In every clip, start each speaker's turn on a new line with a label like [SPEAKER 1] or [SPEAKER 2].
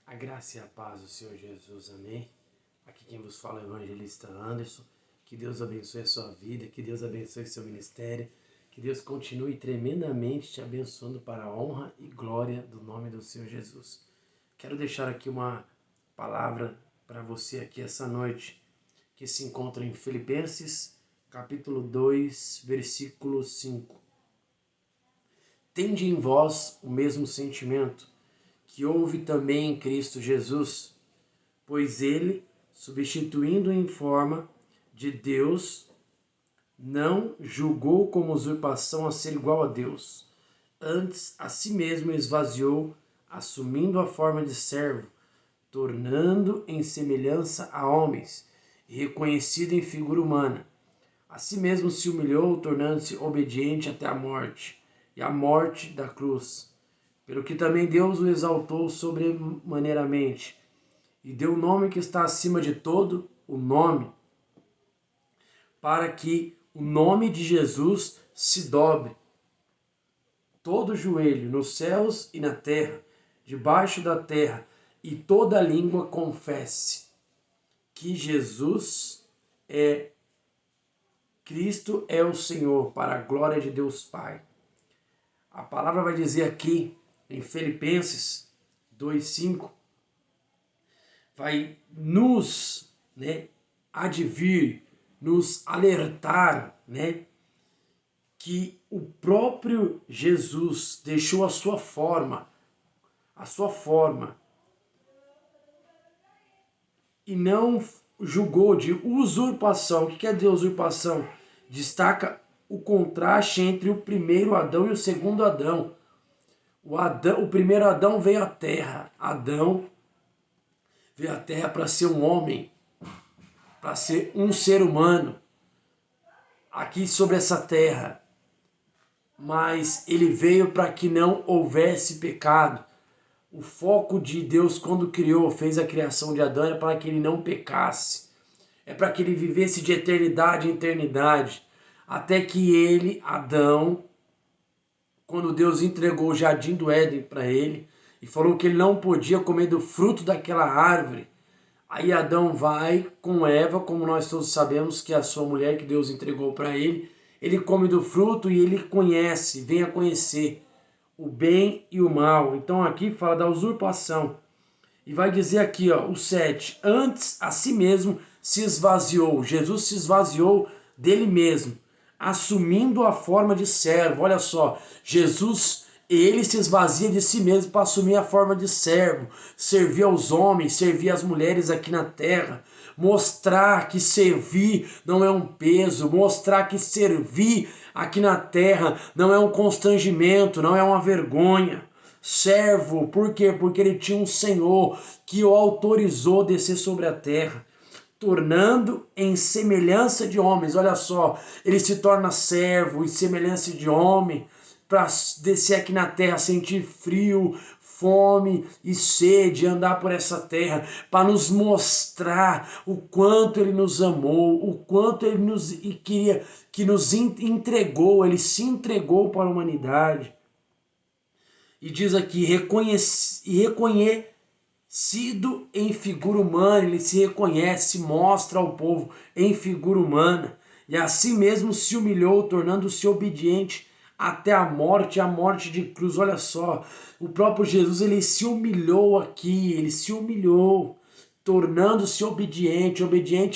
[SPEAKER 1] A graça e a paz do Senhor Jesus, amém? Aqui quem vos fala é o evangelista Anderson. Que Deus abençoe a sua vida, que Deus abençoe seu ministério, que Deus continue tremendamente te abençoando para a honra e glória do nome do Senhor Jesus. Quero deixar aqui uma palavra para você aqui essa noite, que se encontra em Filipenses, capítulo 2, versículo 5. Tende em vós o mesmo sentimento que houve também em Cristo Jesus, pois ele, substituindo em forma de Deus, não julgou como usurpação a ser igual a Deus. Antes, a si mesmo esvaziou, assumindo a forma de servo, tornando em semelhança a homens, e reconhecido em figura humana. A si mesmo se humilhou, tornando-se obediente até a morte, e a morte da cruz. Pelo que também Deus o exaltou sobremaneiramente, e deu o nome que está acima de todo o nome, para que o nome de Jesus se dobre todo o joelho, nos céus e na terra, debaixo da terra, e toda língua confesse que Jesus é Cristo, é o Senhor, para a glória de Deus Pai. A palavra vai dizer aqui em Filipenses 2:5, vai nos advir, nos alertar, que o próprio Jesus deixou a sua forma, e não julgou de usurpação. O que quer dizer usurpação? Destaca o contraste entre o primeiro Adão e o segundo Adão. O primeiro Adão veio à terra. Adão veio à terra para ser um homem, para ser um ser humano aqui sobre essa terra. Mas ele veio para que não houvesse pecado. O foco de Deus quando criou, fez a criação de Adão, era para que ele não pecasse. É para que ele vivesse de eternidade em eternidade. Até que ele, Adão, quando Deus entregou o jardim do Éden para ele e falou que ele não podia comer do fruto daquela árvore, aí Adão vai com Eva, como nós todos sabemos que é a sua mulher que Deus entregou para ele, ele come do fruto e ele conhece, vem a conhecer o bem e o mal. Então aqui fala da usurpação. E vai dizer aqui, o 7, antes a si mesmo se esvaziou. Jesus se esvaziou dele mesmo, assumindo a forma de servo. Olha só, Jesus, ele se esvazia de si mesmo para assumir a forma de servo, servir aos homens, servir às mulheres aqui na terra, mostrar que servir não é um peso, mostrar que servir aqui na terra não é um constrangimento, não é uma vergonha. Servo, por quê? Porque ele tinha um Senhor que o autorizou a descer sobre a terra, tornando em semelhança de homens. Olha só, ele se torna servo em semelhança de homem, para descer aqui na terra, sentir frio, fome e sede, andar por essa terra, para nos mostrar o quanto ele nos amou, o quanto ele queria que nos entregou, ele se entregou para a humanidade. E diz aqui, reconhecido em figura humana, ele se reconhece, mostra ao povo em figura humana, e assim mesmo se humilhou, tornando-se obediente até a morte de cruz. Olha só, o próprio Jesus, ele se humilhou aqui, ele se humilhou, tornando-se obediente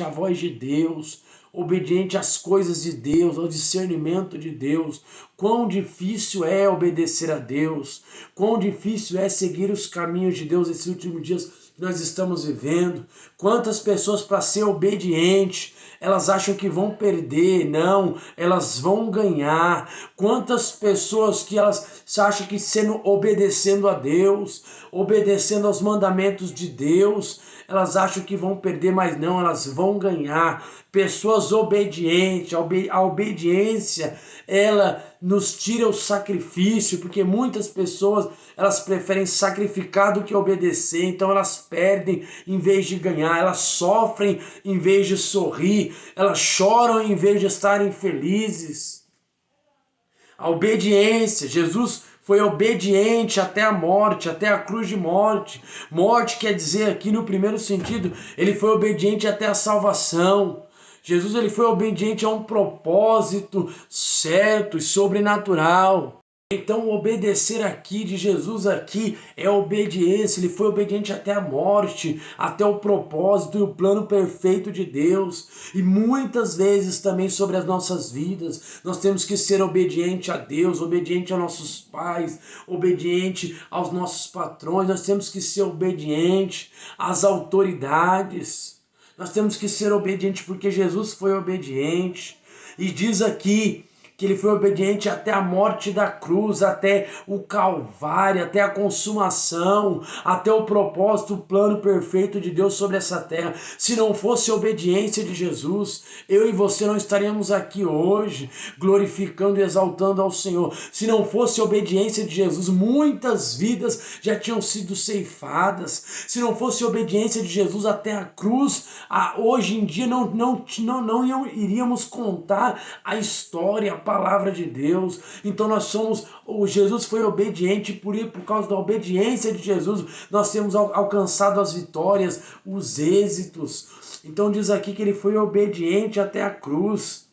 [SPEAKER 1] à voz de Deus, obediente às coisas de Deus, ao discernimento de Deus. Quão difícil é obedecer a Deus, quão difícil é seguir os caminhos de Deus nesses últimos dias que nós estamos vivendo. Quantas pessoas, para ser obediente, elas acham que vão perder, não, elas vão ganhar. Quantas pessoas que elas acham que obedecendo a Deus, obedecendo aos mandamentos de Deus, elas acham que vão perder, mas não, elas vão ganhar. Pessoas obedientes, a obediência, ela nos tira o sacrifício, porque muitas pessoas, elas preferem sacrificar do que obedecer, então elas perdem em vez de ganhar, elas sofrem em vez de sorrir, elas choram em vez de estarem felizes. A obediência, Jesus foi obediente até a morte, até a cruz de morte. Morte quer dizer aqui no primeiro sentido, ele foi obediente até a salvação. Jesus ele foi obediente a um propósito certo e sobrenatural. Então, obedecer aqui de Jesus aqui é obediência. Ele foi obediente até a morte, até o propósito e o plano perfeito de Deus. E muitas vezes também sobre as nossas vidas, nós temos que ser obediente a Deus, obediente aos nossos pais, obediente aos nossos patrões. Nós temos que ser obediente às autoridades. Nós temos que ser obediente porque Jesus foi obediente. E diz aqui que ele foi obediente até a morte da cruz, até o Calvário, até a consumação, até o propósito, o plano perfeito de Deus sobre essa terra. Se não fosse a obediência de Jesus, eu e você não estaríamos aqui hoje, glorificando e exaltando ao Senhor. Se não fosse a obediência de Jesus, muitas vidas já tinham sido ceifadas. Se não fosse a obediência de Jesus até a cruz, hoje em dia não iríamos contar a história, palavra de Deus. Então nós somos, Jesus foi obediente, por causa da obediência de Jesus, nós temos alcançado as vitórias, os êxitos. Então diz aqui que ele foi obediente até a cruz,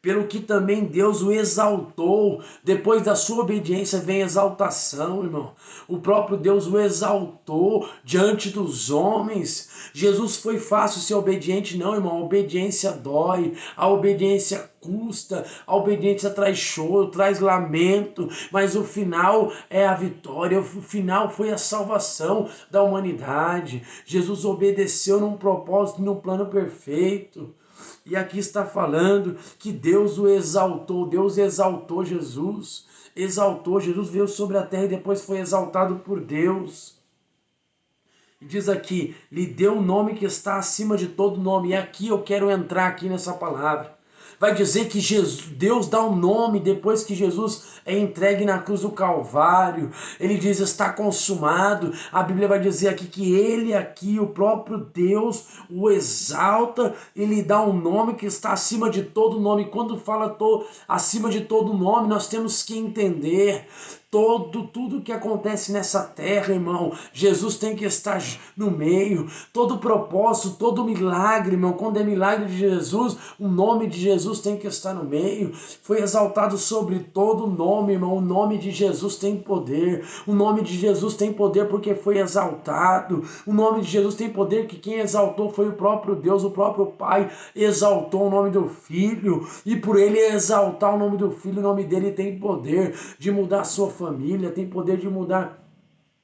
[SPEAKER 1] pelo que também Deus o exaltou. Depois da sua obediência vem exaltação, irmão. O próprio Deus o exaltou diante dos homens. Jesus foi fácil ser obediente? Não, irmão. A obediência dói, a obediência custa, a obediência traz choro, traz lamento, mas o final é a vitória, o final foi a salvação da humanidade. Jesus obedeceu num propósito, num plano perfeito. E aqui está falando que Deus o exaltou, Deus exaltou Jesus, veio sobre a terra e depois foi exaltado por Deus. E diz aqui, lhe deu um nome que está acima de todo nome. E aqui eu quero entrar aqui nessa palavra. Vai dizer que Deus dá um nome depois que Jesus é entregue na cruz do Calvário. Ele diz, está consumado. A Bíblia vai dizer aqui que ele aqui, o próprio Deus, o exalta. Ele dá um nome que está acima de todo nome. Quando fala acima de todo nome, nós temos que entender tudo que acontece nessa terra, irmão, Jesus tem que estar no meio. Todo propósito, todo milagre, irmão, quando é milagre de Jesus, o nome de Jesus tem que estar no meio. Foi exaltado sobre todo nome, irmão. O nome de Jesus tem poder. O nome de Jesus tem poder porque foi exaltado. O nome de Jesus tem poder que quem exaltou foi o próprio Deus, o próprio Pai exaltou o nome do Filho. E por ele exaltar o nome do Filho, o nome dele tem poder de mudar a sua família, tem poder de mudar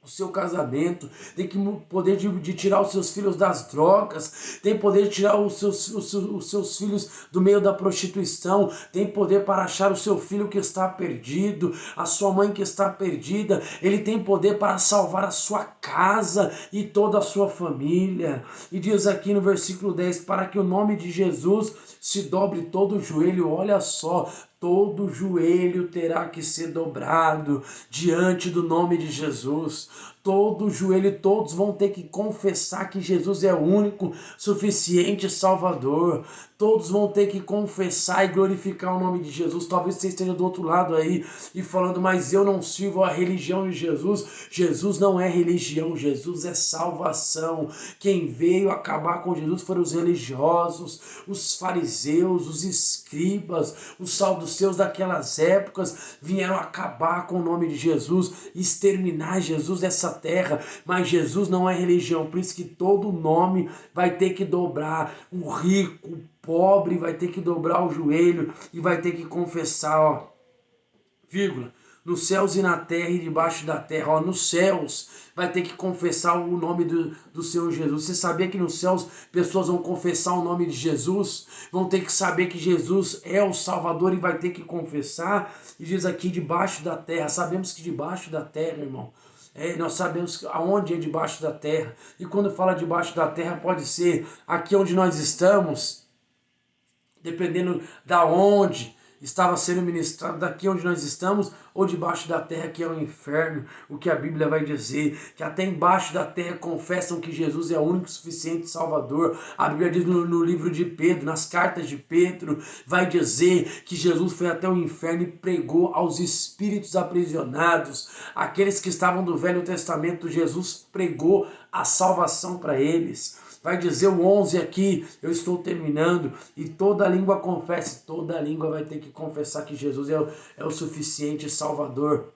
[SPEAKER 1] o seu casamento, tem poder de tirar os seus filhos das drogas, tem poder de tirar os seus filhos do meio da prostituição, tem poder para achar o seu filho que está perdido, a sua mãe que está perdida. Ele tem poder para salvar a sua casa e toda a sua família. E diz aqui no versículo 10, para que o nome de Jesus se dobre todo o joelho. Olha só, todo joelho terá que ser dobrado diante do nome de Jesus. Todo joelho, todos vão ter que confessar que Jesus é o único, suficiente Salvador. Todos vão ter que confessar e glorificar o nome de Jesus. Talvez você esteja do outro lado aí e falando, mas eu não sirvo a religião de Jesus. Jesus não é religião, Jesus é salvação. Quem veio acabar com Jesus foram os religiosos, os fariseus, os escribas, os saduceus daquelas épocas vieram acabar com o nome de Jesus, exterminar Jesus dessa terra. Mas Jesus não é religião, por isso que todo nome vai ter que dobrar. O rico, o pobre vai ter que dobrar o joelho e vai ter que confessar, ó, vírgula, nos céus e na terra e debaixo da terra, ó, nos céus vai ter que confessar o nome do Senhor Jesus. Você sabia que nos céus pessoas vão confessar o nome de Jesus? Vão ter que saber que Jesus é o Salvador e vai ter que confessar. E diz aqui debaixo da terra. Sabemos que debaixo da terra, irmão, nós sabemos aonde é debaixo da terra. E quando fala debaixo da terra, pode ser aqui onde nós estamos, dependendo da onde estava sendo ministrado, daqui onde nós estamos, ou debaixo da terra, que é o inferno. O que a Bíblia vai dizer, que até embaixo da terra confessam que Jesus é o único suficiente Salvador. A Bíblia diz no livro de Pedro, nas cartas de Pedro, vai dizer que Jesus foi até o inferno e pregou aos espíritos aprisionados, aqueles que estavam do Velho Testamento. Jesus pregou a salvação para eles. Vai dizer o 11 aqui, eu estou terminando, e toda língua confesse, toda língua vai ter que confessar que Jesus é o suficiente Salvador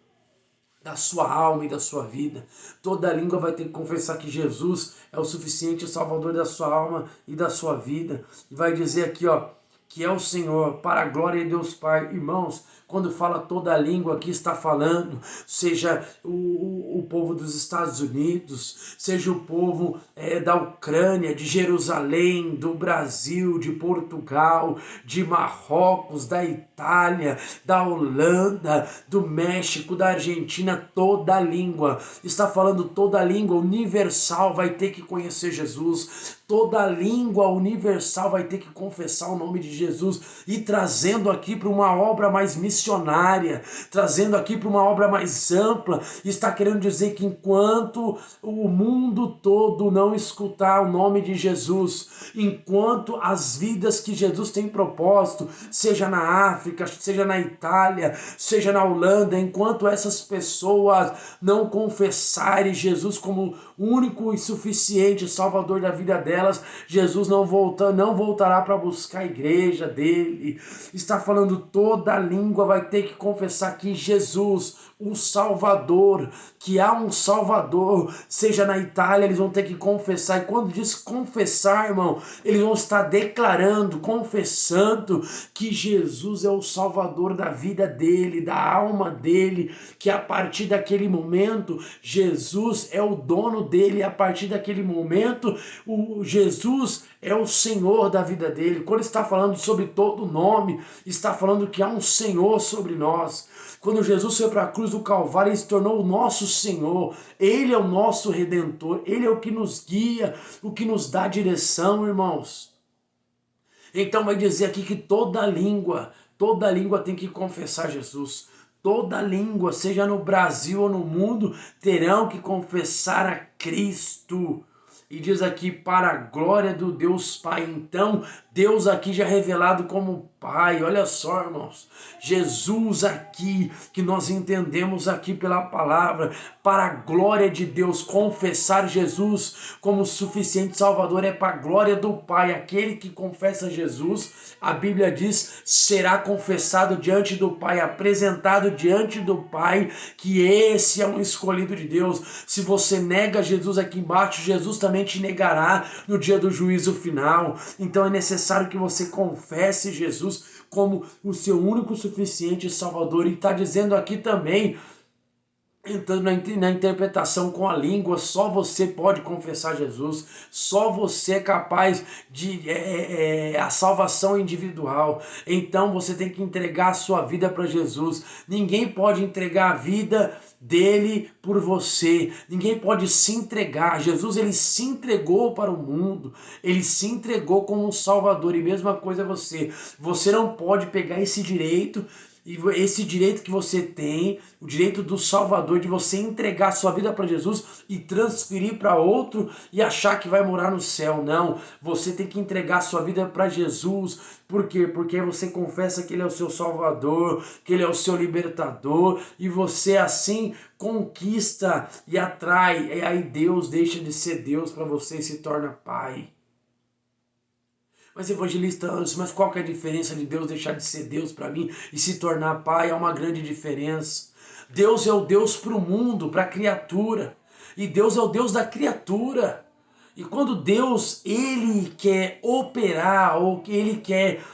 [SPEAKER 1] da sua alma e da sua vida. Toda língua vai ter que confessar que Jesus é o suficiente Salvador da sua alma e da sua vida. E vai dizer aqui, ó, que é o Senhor, para a glória de Deus Pai. Irmãos, quando fala toda a língua aqui, está falando, seja o povo dos Estados Unidos, seja o povo da Ucrânia, de Jerusalém, do Brasil, de Portugal, de Marrocos, da Itália, da Holanda, do México, da Argentina. Toda a língua, está falando toda a língua universal vai ter que conhecer Jesus. Toda língua universal vai ter que confessar o nome de Jesus, e trazendo aqui para uma obra mais missionária, trazendo aqui para uma obra mais ampla. Está querendo dizer que enquanto o mundo todo não escutar o nome de Jesus, enquanto as vidas que Jesus tem propósito, seja na África, seja na Itália, seja na Holanda, enquanto essas pessoas não confessarem Jesus como único e suficiente Salvador da vida delas, Jesus não voltará para buscar a igreja dele. Está falando toda a língua vai ter que confessar que Jesus, o Salvador, que há um Salvador, seja na Itália, eles vão ter que confessar. E quando diz confessar, irmão, eles vão estar declarando, confessando que Jesus é o Salvador da vida dele, da alma dele, que a partir daquele momento Jesus é o dono dele, a partir daquele momento Jesus é o Senhor da vida dele. Quando está falando sobre todo nome, está falando que há um Senhor sobre nós. Quando Jesus foi para a cruz do Calvário, ele se tornou o nosso Senhor. Ele é o nosso Redentor. Ele é o que nos guia, o que nos dá direção, irmãos. Então vai dizer aqui que toda língua tem que confessar Jesus. Toda língua, seja no Brasil ou no mundo, terão que confessar a Cristo. E diz aqui, para a glória do Deus Pai. Então, Deus aqui já revelado como Pai. Olha só, irmãos. Jesus aqui, que nós entendemos aqui pela palavra, para a glória de Deus. Confessar Jesus como suficiente Salvador é para a glória do Pai. Aquele que confessa Jesus, a Bíblia diz, será confessado diante do Pai, apresentado diante do Pai, que esse é um escolhido de Deus. Se você nega Jesus aqui embaixo, Jesus também te negará no dia do juízo final. Então é necessário que você confesse Jesus como o seu único suficiente Salvador. E está dizendo aqui também, entrando na interpretação com a língua, só você pode confessar Jesus, só você é capaz de a salvação individual. Então você tem que entregar a sua vida para Jesus. Ninguém pode entregar a vida dele por você, ninguém pode se entregar. Jesus, ele se entregou para o mundo, ele se entregou como um Salvador. E mesma coisa você não pode pegar esse direito, e esse direito que você tem, o direito do Salvador, de você entregar a sua vida para Jesus e transferir para outro e achar que vai morar no céu. Não, você tem que entregar a sua vida para Jesus. Por quê? Porque você confessa que ele é o seu Salvador, que ele é o seu libertador, e você assim conquista e atrai. E aí Deus deixa de ser Deus para você e se torna Pai. Mas evangelista Anderson, mas qual que é a diferença de Deus deixar de ser Deus para mim e se tornar Pai? É uma grande diferença. Deus é o Deus para o mundo, para a criatura. E Deus é o Deus da criatura. E quando Deus, ele quer operar, ou que ele quer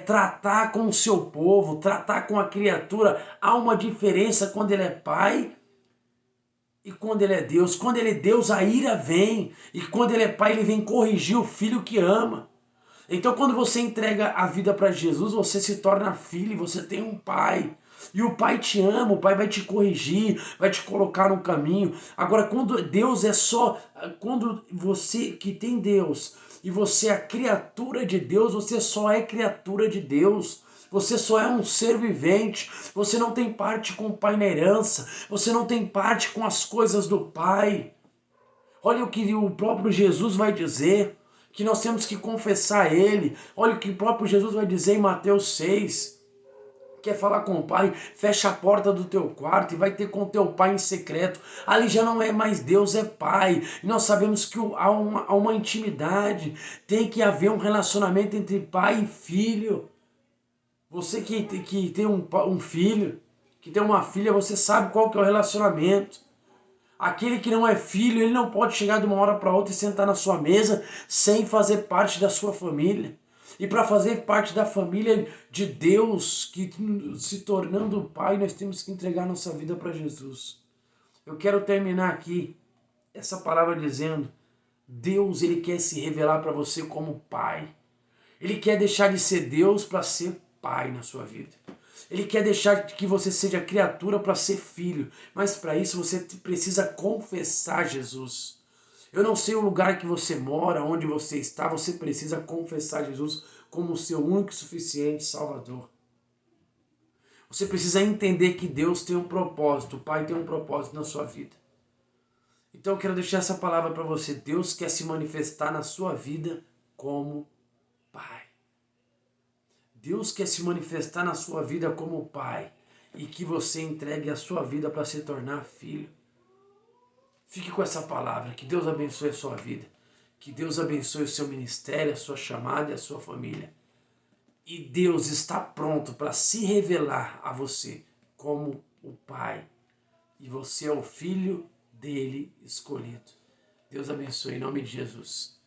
[SPEAKER 1] tratar com o seu povo, tratar com a criatura, há uma diferença quando ele é Pai e quando ele é Deus. Quando ele é Deus, a ira vem. E quando ele é Pai, ele vem corrigir o filho que ama. Então quando você entrega a vida para Jesus, você se torna filho, você tem um pai. E o pai te ama, o pai vai te corrigir, vai te colocar no caminho. Agora, quando Deus quando você que tem Deus e você é a criatura de Deus, você só é criatura de Deus. Você só é um ser vivente. Você não tem parte com o Pai na herança. Você não tem parte com as coisas do Pai. Olha o que o próprio Jesus vai dizer, que nós temos que confessar Ele. Olha o que o próprio Jesus vai dizer em Mateus 6. Quer falar com o Pai? Fecha a porta do teu quarto e vai ter com o teu Pai em secreto. Ali já não é mais Deus, é Pai. E nós sabemos que há uma intimidade. Tem que haver um relacionamento entre pai e filho. Você que tem um filho, que tem uma filha, você sabe qual que é o relacionamento. Aquele que não é filho, ele não pode chegar de uma hora para outra e sentar na sua mesa sem fazer parte da sua família. E para fazer parte da família de Deus, que se tornando Pai, nós temos que entregar nossa vida para Jesus. Eu quero terminar aqui essa palavra dizendo: Deus, ele quer se revelar para você como Pai. Ele quer deixar de ser Deus para ser Pai na sua vida. Ele quer deixar que você seja criatura para ser filho. Mas para isso você precisa confessar Jesus. Eu não sei o lugar que você mora, onde você está, você precisa confessar Jesus como o seu único e suficiente Salvador. Você precisa entender que Deus tem um propósito, o Pai tem um propósito na sua vida. Então eu quero deixar essa palavra para você. Deus quer se manifestar na sua vida como Pai. Deus quer se manifestar na sua vida como Pai e que você entregue a sua vida para se tornar filho. Fique com essa palavra, que Deus abençoe a sua vida, que Deus abençoe o seu ministério, a sua chamada e a sua família. E Deus está pronto para se revelar a você como o Pai. E você é o filho dele escolhido. Deus abençoe em nome de Jesus.